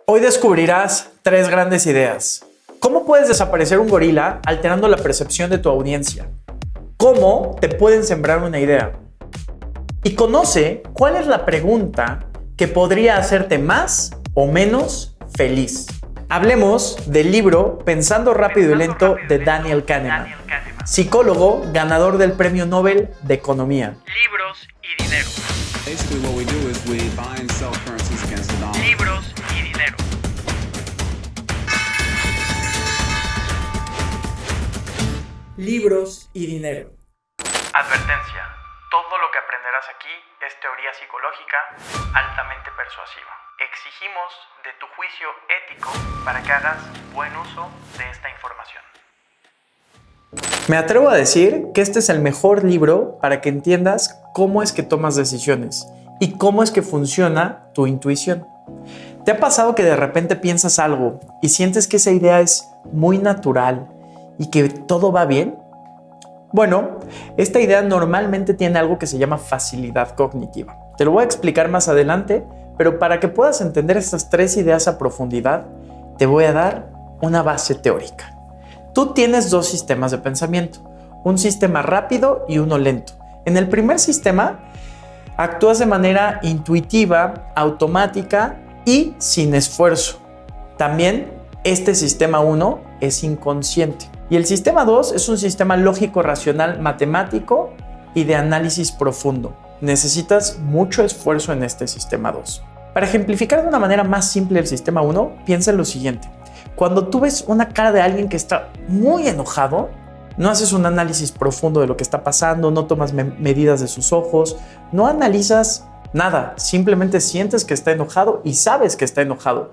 Hoy descubrirás 3 grandes ideas. ¿Cómo puedes desaparecer un gorila alterando la percepción de tu audiencia? ¿Cómo te pueden sembrar una idea? Y conoce cuál es la pregunta que podría hacerte más o menos feliz. Hablemos del libro Pensando rápido y lento de Daniel Kahneman, psicólogo ganador del Premio Nobel de Economía. Libros y dinero. Basically what we do is we buy and sell currencies against the dollar. Libros y dinero. Libros y dinero. Advertencia. Todo lo que aprenderás aquí es teoría psicológica altamente persuasiva. Exigimos de tu juicio ético para que hagas buen uso de esta información. Me atrevo a decir que este es el mejor libro para que entiendas cómo es que tomas decisiones y cómo es que funciona tu intuición. ¿Te ha pasado que de repente piensas algo y sientes que esa idea es muy natural y que todo va bien? Bueno, esta idea normalmente tiene algo que se llama facilidad cognitiva. Te lo voy a explicar más adelante, pero para que puedas entender estas 3 ideas a profundidad, te voy a dar una base teórica. Tú tienes 2 sistemas de pensamiento, un sistema rápido y uno lento. En el primer sistema, actúas de manera intuitiva, automática y sin esfuerzo. También este sistema 1 es inconsciente. Y el sistema 2 es un sistema lógico, racional, matemático y de análisis profundo. Necesitas mucho esfuerzo en este sistema 2. Para ejemplificar de una manera más simple el sistema 1, piensa en lo siguiente. Cuando tú ves una cara de alguien que está muy enojado, no haces un análisis profundo de lo que está pasando, no tomas medidas de sus ojos, no analizas nada, simplemente sientes que está enojado y sabes que está enojado.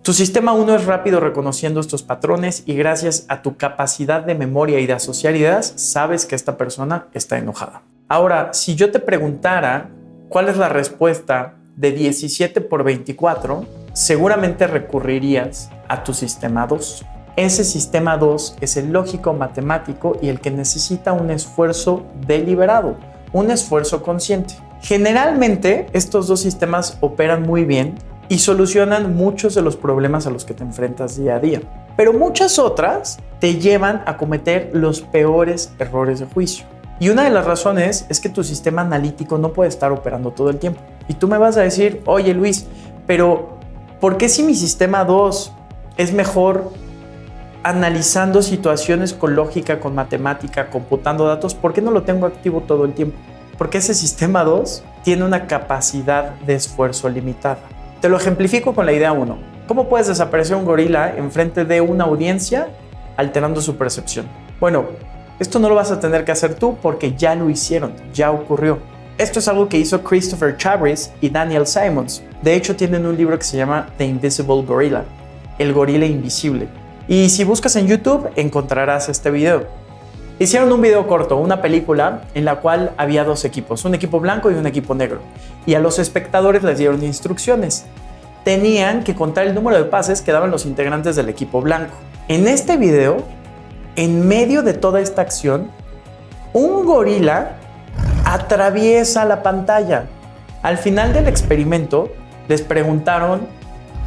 Tu sistema 1 es rápido reconociendo estos patrones y gracias a tu capacidad de memoria y de asociar ideas, sabes que esta persona está enojada. Ahora, si yo te preguntara cuál es la respuesta de 17 por 24, seguramente recurrirías a tu sistema 2. Ese sistema 2 es el lógico matemático y el que necesita un esfuerzo deliberado, un esfuerzo consciente. Generalmente, estos 2 sistemas operan muy bien y solucionan muchos de los problemas a los que te enfrentas día a día. Pero muchas otras te llevan a cometer los peores errores de juicio. Y una de las razones es que tu sistema analítico no puede estar operando todo el tiempo. Y tú me vas a decir, oye Luis, pero ¿por qué si mi sistema 2 es mejor analizando situaciones con lógica, con matemática, computando datos? ¿Por qué no lo tengo activo todo el tiempo? Porque ese sistema 2 tiene una capacidad de esfuerzo limitada. Te lo ejemplifico con la idea 1. ¿Cómo puedes desaparecer un gorila enfrente de una audiencia alterando su percepción? Bueno, esto no lo vas a tener que hacer tú porque ya lo hicieron, ya ocurrió. Esto es algo que hizo Christopher Chabris y Daniel Simons. De hecho, tienen un libro que se llama The Invisible Gorilla, el gorila invisible. Y si buscas en YouTube, encontrarás este video. Hicieron un video corto, una película en la cual había 2 equipos, un equipo blanco y un equipo negro. Y a los espectadores les dieron instrucciones. Tenían que contar el número de pases que daban los integrantes del equipo blanco. En este video, en medio de toda esta acción, un gorila atraviesa la pantalla. Al final del experimento, les preguntaron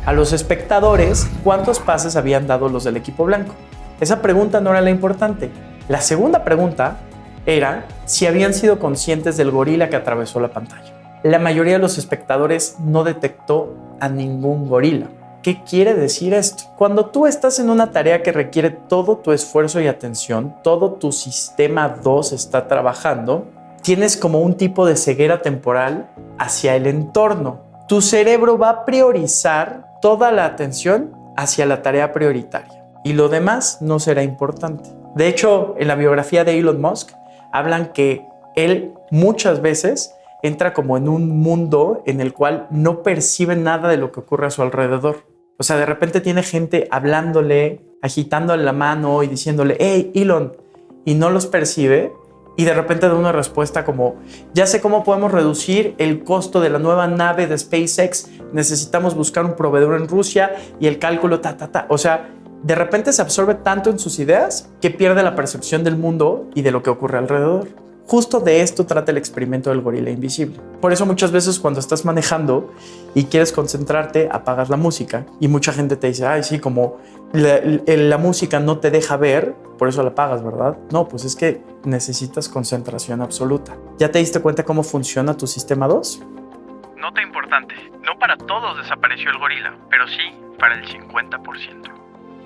a los espectadores cuántos pases habían dado los del equipo blanco. Esa pregunta no era la importante. La segunda pregunta era si habían sido conscientes del gorila que atravesó la pantalla. La mayoría de los espectadores no detectó a ningún gorila. ¿Qué quiere decir esto? Cuando tú estás en una tarea que requiere todo tu esfuerzo y atención, todo tu sistema 2 está trabajando, tienes como un tipo de ceguera temporal hacia el entorno. Tu cerebro va a priorizar toda la atención hacia la tarea prioritaria y lo demás no será importante. De hecho, en la biografía de Elon Musk hablan que él muchas veces entra como en un mundo en el cual no percibe nada de lo que ocurre a su alrededor. O sea, de repente tiene gente hablándole, agitándole la mano y diciéndole, hey, Elon, y no los percibe. Y de repente da una respuesta como, ya sé cómo podemos reducir el costo de la nueva nave de SpaceX, necesitamos buscar un proveedor en Rusia y el cálculo O sea, de repente se absorbe tanto en sus ideas que pierde la percepción del mundo y de lo que ocurre alrededor. Justo de esto trata el experimento del gorila invisible. Por eso muchas veces cuando estás manejando y quieres concentrarte, apagas la música y mucha gente te dice, ay, sí, como la música no te deja ver, por eso la apagas, ¿verdad? No, pues es que necesitas concentración absoluta. ¿Ya te diste cuenta cómo funciona tu sistema 2? Nota importante, no para todos desapareció el gorila, pero sí para el 50%.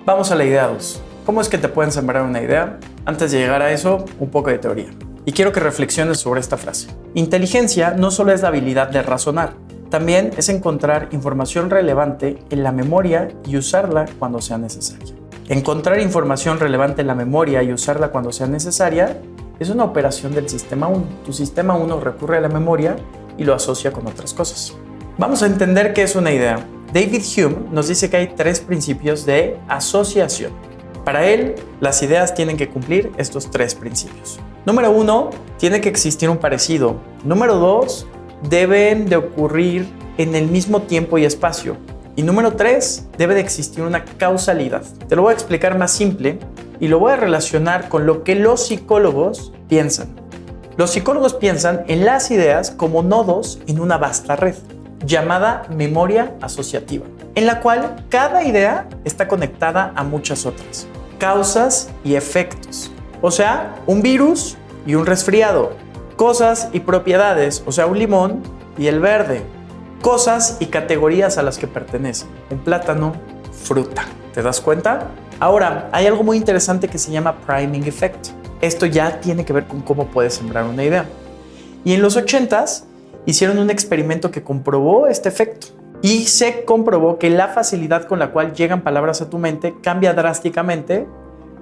Vamos a la idea 2. ¿Cómo es que te pueden sembrar una idea? Antes de llegar a eso, un poco de teoría. Y quiero que reflexiones sobre esta frase. Inteligencia no solo es la habilidad de razonar, también es encontrar información relevante en la memoria y usarla cuando sea necesaria. Encontrar información relevante en la memoria y usarla cuando sea necesaria es una operación del sistema 1. Tu sistema 1 recurre a la memoria y lo asocia con otras cosas. Vamos a entender qué es una idea. David Hume nos dice que hay 3 principios de asociación. Para él, las ideas tienen que cumplir estos 3 principios. Número 1, tiene que existir un parecido. Número 2, deben de ocurrir en el mismo tiempo y espacio. Y número 3, debe de existir una causalidad. Te lo voy a explicar más simple y lo voy a relacionar con lo que los psicólogos piensan. Los psicólogos piensan en las ideas como nodos en una vasta red, llamada memoria asociativa, en la cual cada idea está conectada a muchas otras, causas y efectos. O sea, un virus y un resfriado, cosas y propiedades, o sea, un limón y el verde, cosas y categorías a las que pertenecen, un plátano, fruta. ¿Te das cuenta? Ahora, hay algo muy interesante que se llama priming effect. Esto ya tiene que ver con cómo puedes sembrar una idea. Y en los 80s hicieron un experimento que comprobó este efecto. Y se comprobó que la facilidad con la cual llegan palabras a tu mente cambia drásticamente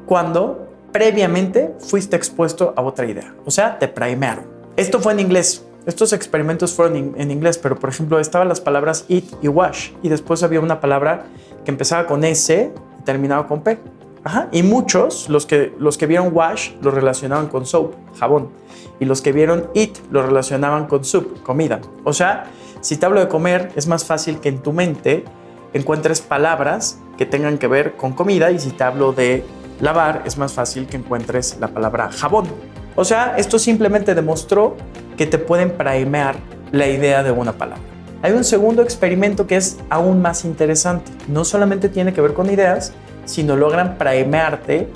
cuando previamente fuiste expuesto a otra idea. O sea, te primearon. Esto fue en inglés. Estos experimentos fueron en inglés, pero por ejemplo estaban las palabras eat y wash y después había una palabra que empezaba con S y terminaba con P. Y muchos, los que vieron wash, lo relacionaban con soap, jabón. Y los que vieron eat, lo relacionaban con soup, comida. O sea, si te hablo de comer, es más fácil que en tu mente encuentres palabras que tengan que ver con comida. Y si te hablo de lavar, es más fácil que encuentres la palabra jabón. O sea, esto simplemente demostró que te pueden primear la idea de una palabra. Hay un segundo experimento que es aún más interesante. No solamente tiene que ver con ideas, sino logran primearte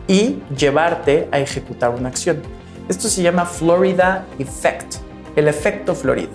y llevarte a ejecutar una acción. Esto se llama Florida Effect, el efecto Florida.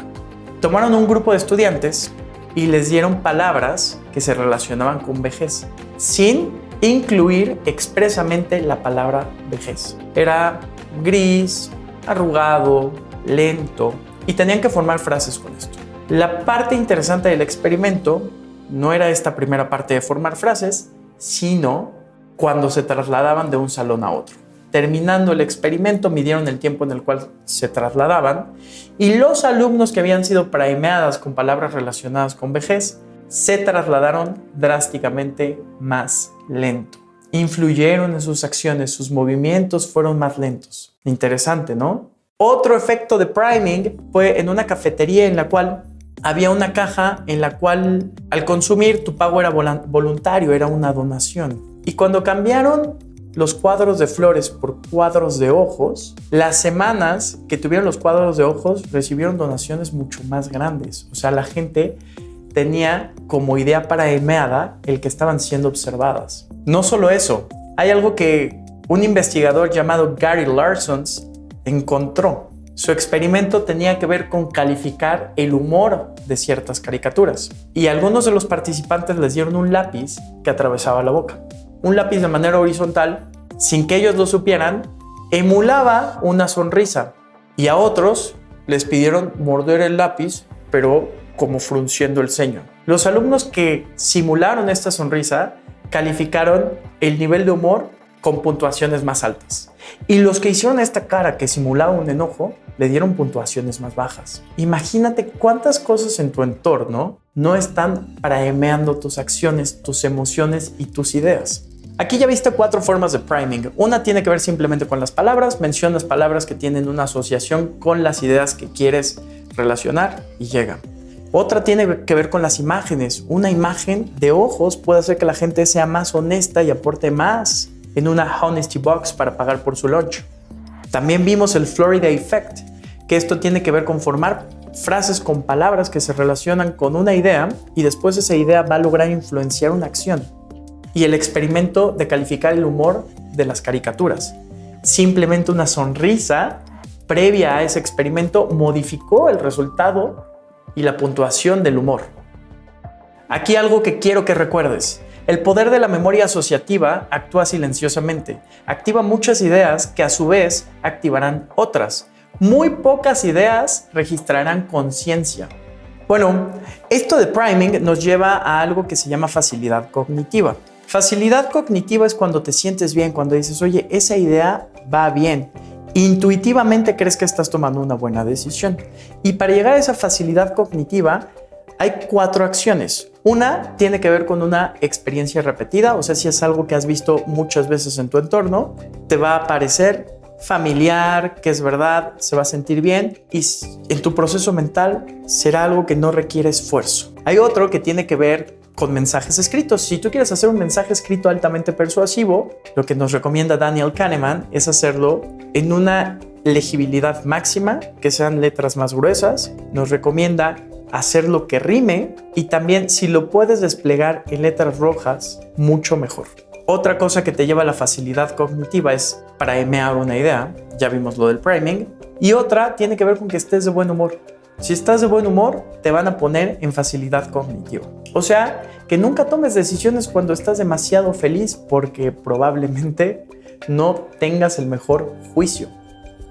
Tomaron un grupo de estudiantes y les dieron palabras que se relacionaban con vejez, sin incluir expresamente la palabra vejez. Era gris, arrugado, lento, y tenían que formar frases con esto. La parte interesante del experimento no era esta primera parte de formar frases, sino cuando se trasladaban de un salón a otro. Terminando el experimento, midieron el tiempo en el cual se trasladaban y los alumnos que habían sido primeadas con palabras relacionadas con vejez se trasladaron drásticamente más lento. Influyeron en sus acciones, sus movimientos fueron más lentos. Interesante, ¿no? Otro efecto de priming fue en una cafetería en la cual había una caja en la cual al consumir tu pago era voluntario, era una donación. Y cuando cambiaron los cuadros de flores por cuadros de ojos, las semanas que tuvieron los cuadros de ojos recibieron donaciones mucho más grandes. O sea, la gente tenía como idea primeada el que estaban siendo observadas. No solo eso, hay algo que un investigador llamado Gary Larson encontró. Su experimento tenía que ver con calificar el humor de ciertas caricaturas. Y a algunos de los participantes les dieron un lápiz que atravesaba la boca. Un lápiz de manera horizontal, sin que ellos lo supieran, emulaba una sonrisa. Y a otros les pidieron morder el lápiz, pero como frunciendo el ceño. Los alumnos que simularon esta sonrisa calificaron el nivel de humor con puntuaciones más altas. Y los que hicieron esta cara que simulaba un enojo, le dieron puntuaciones más bajas. Imagínate cuántas cosas en tu entorno no están primeando tus acciones, tus emociones y tus ideas. Aquí ya viste 4 formas de priming. Una tiene que ver simplemente con las palabras. Mencionas palabras que tienen una asociación con las ideas que quieres relacionar y llega. Otra tiene que ver con las imágenes. Una imagen de ojos puede hacer que la gente sea más honesta y aporte más en una honesty box para pagar por su lunch. También vimos el Florida Effect, que esto tiene que ver con formar frases con palabras que se relacionan con una idea y después esa idea va a lograr influenciar una acción. Y el experimento de calificar el humor de las caricaturas. Simplemente una sonrisa previa a ese experimento modificó el resultado y la puntuación del humor. Aquí algo que quiero que recuerdes. El poder de la memoria asociativa actúa silenciosamente. Activa muchas ideas que a su vez activarán otras. Muy pocas ideas registrarán conciencia. Bueno, esto de priming nos lleva a algo que se llama facilidad cognitiva. Facilidad cognitiva es cuando te sientes bien, cuando dices, oye, esa idea va bien. Intuitivamente crees que estás tomando una buena decisión. Y para llegar a esa facilidad cognitiva hay 4 acciones. Una tiene que ver con una experiencia repetida, o sea, si es algo que has visto muchas veces en tu entorno, te va a parecer familiar, que es verdad, se va a sentir bien y en tu proceso mental será algo que no requiere esfuerzo. Hay otro que tiene que ver con mensajes escritos. Si tú quieres hacer un mensaje escrito altamente persuasivo, lo que nos recomienda Daniel Kahneman es hacerlo en una legibilidad máxima, que sean letras más gruesas. Nos recomienda hacerlo que rime y también si lo puedes desplegar en letras rojas, mucho mejor. Otra cosa que te lleva a la facilidad cognitiva es primear una idea, ya vimos lo del priming, y otra tiene que ver con que estés de buen humor. Si estás de buen humor, te van a poner en facilidad cognitiva. O sea, que nunca tomes decisiones cuando estás demasiado feliz porque probablemente no tengas el mejor juicio.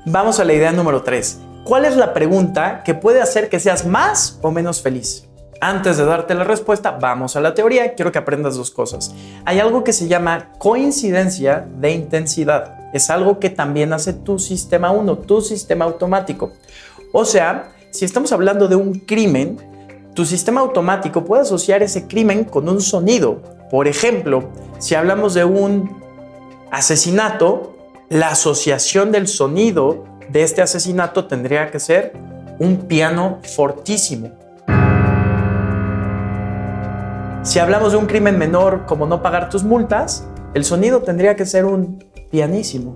Vamos a la idea número 3. ¿Cuál es la pregunta que puede hacer que seas más o menos feliz? Antes de darte la respuesta, vamos a la teoría. Quiero que aprendas 2 cosas. Hay algo que se llama coincidencia de intensidad. Es algo que también hace tu sistema 1, tu sistema automático. O sea, si estamos hablando de un crimen, tu sistema automático puede asociar ese crimen con un sonido. Por ejemplo, si hablamos de un asesinato, la asociación del sonido de este asesinato tendría que ser un piano fortísimo. Si hablamos de un crimen menor como no pagar tus multas, el sonido tendría que ser un pianísimo.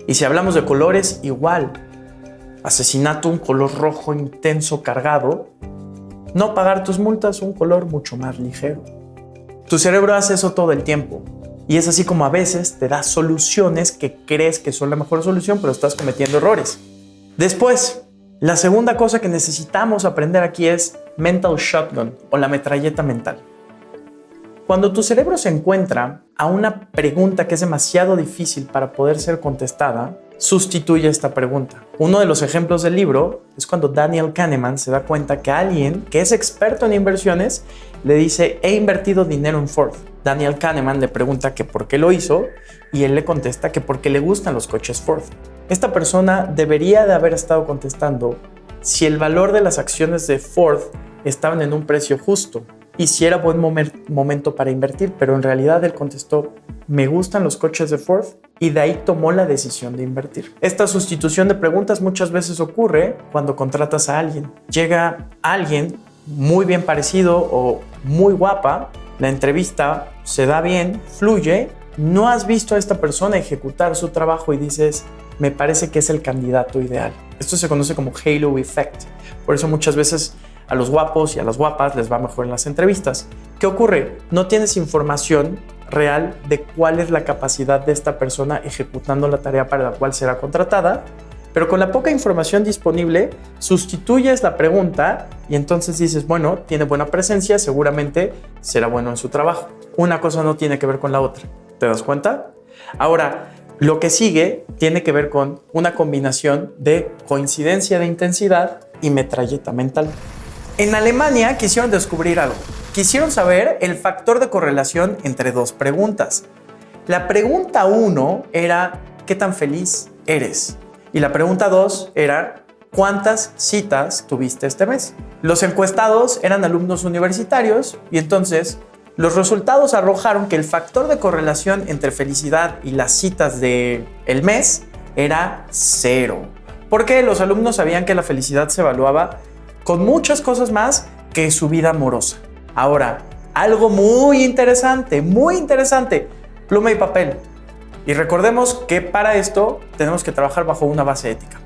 Y si hablamos de colores, igual. Asesinato, un color rojo intenso cargado. No pagar tus multas, un color mucho más ligero. Tu cerebro hace eso todo el tiempo. Y es así como a veces te da soluciones que crees que son la mejor solución, pero estás cometiendo errores. Después, la segunda cosa que necesitamos aprender aquí es mental shotgun o la metralleta mental. Cuando tu cerebro se encuentra a una pregunta que es demasiado difícil para poder ser contestada, sustituye esta pregunta. Uno de los ejemplos del libro es cuando Daniel Kahneman se da cuenta que alguien que es experto en inversiones le dice, he invertido dinero en Ford. Daniel Kahneman le pregunta que por qué lo hizo y él le contesta que porque le gustan los coches Ford. Esta persona debería de haber estado contestando si el valor de las acciones de Ford estaban en un precio justo y si era buen momento para invertir, pero en realidad él contestó, me gustan los coches de Ford, y de ahí tomó la decisión de invertir. Esta sustitución de preguntas muchas veces ocurre cuando contratas a alguien. Llega alguien muy bien parecido o muy guapa, la entrevista se da bien, fluye, no has visto a esta persona ejecutar su trabajo y dices, me parece que es el candidato ideal. Esto se conoce como Halo Effect. Por eso muchas veces a los guapos y a las guapas les va mejor en las entrevistas. ¿Qué ocurre? No tienes información real de cuál es la capacidad de esta persona ejecutando la tarea para la cual será contratada, pero con la poca información disponible sustituyes la pregunta y entonces dices, bueno, tiene buena presencia, seguramente será bueno en su trabajo. Una cosa no tiene que ver con la otra. ¿Te das cuenta? Ahora, lo que sigue tiene que ver con una combinación de coincidencia de intensidad y metralleta mental. En Alemania quisieron descubrir algo. Quisieron saber el factor de correlación entre 2 preguntas. La pregunta 1 era, ¿qué tan feliz eres? Y la pregunta 2 era, ¿cuántas citas tuviste este mes? Los encuestados eran alumnos universitarios y entonces los resultados arrojaron que el factor de correlación entre felicidad y las citas del mes era 0. Porque los alumnos sabían que la felicidad se evaluaba con muchas cosas más que su vida amorosa. Ahora, algo muy interesante, pluma y papel. Y recordemos que para esto tenemos que trabajar bajo una base ética.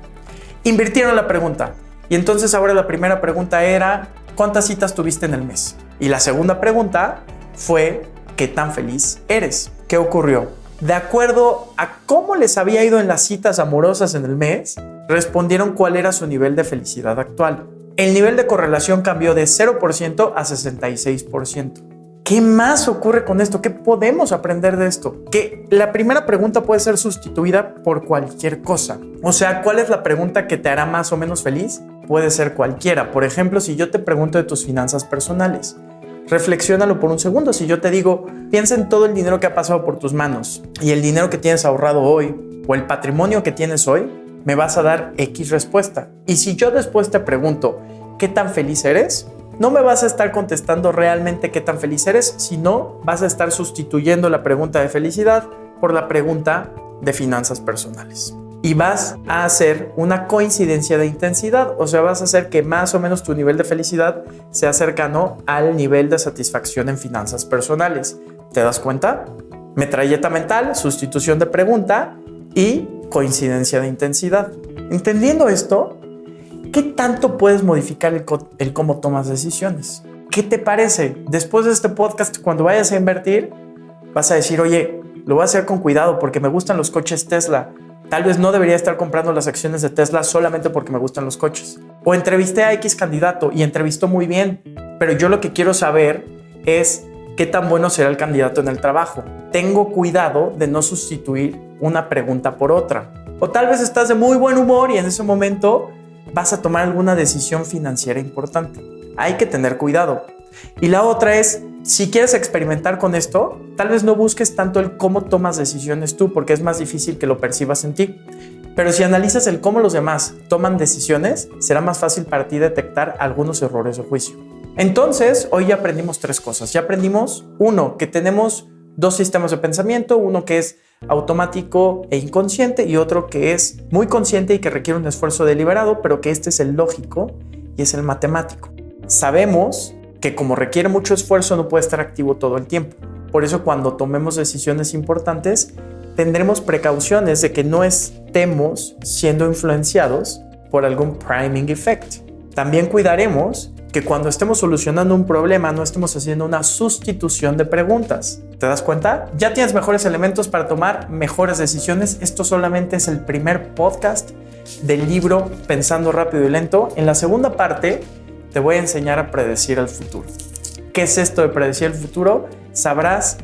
Invirtieron la pregunta. Y entonces ahora la primera pregunta era, ¿cuántas citas tuviste en el mes? Y la segunda pregunta fue, ¿qué tan feliz eres? ¿Qué ocurrió? De acuerdo a cómo les había ido en las citas amorosas en el mes, respondieron cuál era su nivel de felicidad actual. El nivel de correlación cambió de 0% a 66%. ¿Qué más ocurre con esto? ¿Qué podemos aprender de esto? Que la primera pregunta puede ser sustituida por cualquier cosa. O sea, ¿cuál es la pregunta que te hará más o menos feliz? Puede ser cualquiera. Por ejemplo, si yo te pregunto de tus finanzas personales, reflexiónalo por un segundo. Si yo te digo, piensa en todo el dinero que ha pasado por tus manos y el dinero que tienes ahorrado hoy o el patrimonio que tienes hoy, me vas a dar X respuesta. Y si yo después te pregunto, ¿qué tan feliz eres? No me vas a estar contestando realmente qué tan feliz eres, sino vas a estar sustituyendo la pregunta de felicidad por la pregunta de finanzas personales. Y vas a hacer una coincidencia de intensidad, o sea, vas a hacer que más o menos tu nivel de felicidad sea cercano al nivel de satisfacción en finanzas personales. ¿Te das cuenta? Metralleta mental, sustitución de pregunta y coincidencia de intensidad. Entendiendo esto, ¿qué tanto puedes modificar el cómo tomas decisiones? ¿Qué te parece? Después de este podcast, cuando vayas a invertir, vas a decir, oye, lo voy a hacer con cuidado porque me gustan los coches Tesla. Tal vez no debería estar comprando las acciones de Tesla solamente porque me gustan los coches. O entrevisté a X candidato y entrevistó muy bien, pero yo lo que quiero saber es qué tan bueno será el candidato en el trabajo. Tengo cuidado de no sustituir una pregunta por otra. O tal vez estás de muy buen humor y en ese momento vas a tomar alguna decisión financiera importante. Hay que tener cuidado. Y la otra es, si quieres experimentar con esto, tal vez no busques tanto el cómo tomas decisiones tú, porque es más difícil que lo percibas en ti. Pero si analizas el cómo los demás toman decisiones, será más fácil para ti detectar algunos errores de juicio. Entonces, hoy ya aprendimos 3 cosas. Ya aprendimos, 1, que tenemos 2 sistemas de pensamiento, uno que es automático e inconsciente y otro que es muy consciente y que requiere un esfuerzo deliberado, pero que este es el lógico y es el matemático. Sabemos que como requiere mucho esfuerzo no puede estar activo todo el tiempo. Por eso cuando tomemos decisiones importantes tendremos precauciones de que no estemos siendo influenciados por algún priming effect. También cuidaremos que cuando estemos solucionando un problema no estemos haciendo una sustitución de preguntas. ¿Te das cuenta? Ya tienes mejores elementos para tomar mejores decisiones. Esto solamente es el primer podcast del libro Pensando Rápido y Lento. En la segunda parte te voy a enseñar a predecir el futuro. ¿Qué es esto de predecir el futuro? Sabrás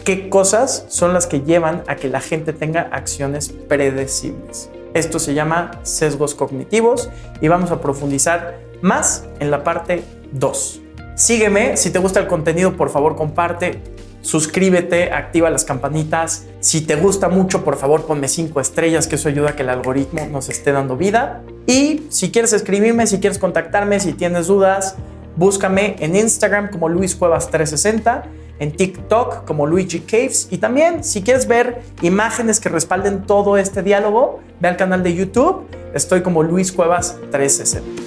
qué cosas son las que llevan a que la gente tenga acciones predecibles. Esto se llama sesgos cognitivos y vamos a profundizar más en la parte 2. Sígueme, si te gusta el contenido, por favor comparte, suscríbete, activa las campanitas. Si te gusta mucho, por favor ponme 5 estrellas, que eso ayuda a que el algoritmo nos esté dando vida. Y si quieres escribirme, si quieres contactarme, si tienes dudas, búscame en Instagram como Luis Cuevas 360, en TikTok como Luigi Caves y también si quieres ver imágenes que respalden todo este diálogo, ve al canal de YouTube, estoy como Luis Cuevas 360.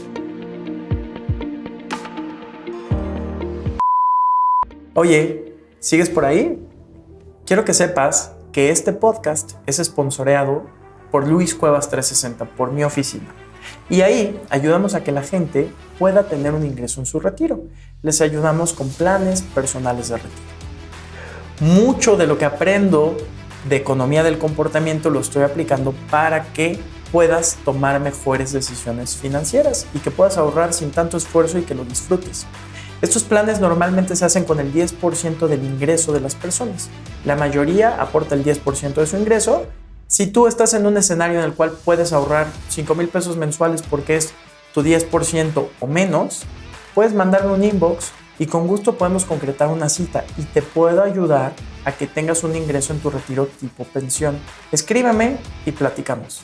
Oye, ¿sigues por ahí? Quiero que sepas que este podcast es sponsoreado por Luis Cuevas 360, por mi oficina. Y ahí ayudamos a que la gente pueda tener un ingreso en su retiro. Les ayudamos con planes personales de retiro. Mucho de lo que aprendo de economía del comportamiento lo estoy aplicando para que puedas tomar mejores decisiones financieras y que puedas ahorrar sin tanto esfuerzo y que lo disfrutes. Estos planes normalmente se hacen con el 10% del ingreso de las personas. La mayoría aporta el 10% de su ingreso. Si tú estás en un escenario en el cual puedes ahorrar 5,000 pesos mensuales porque es tu 10% o menos, puedes mandarme un inbox y con gusto podemos concretar una cita y te puedo ayudar a que tengas un ingreso en tu retiro tipo pensión. Escríbeme y platicamos.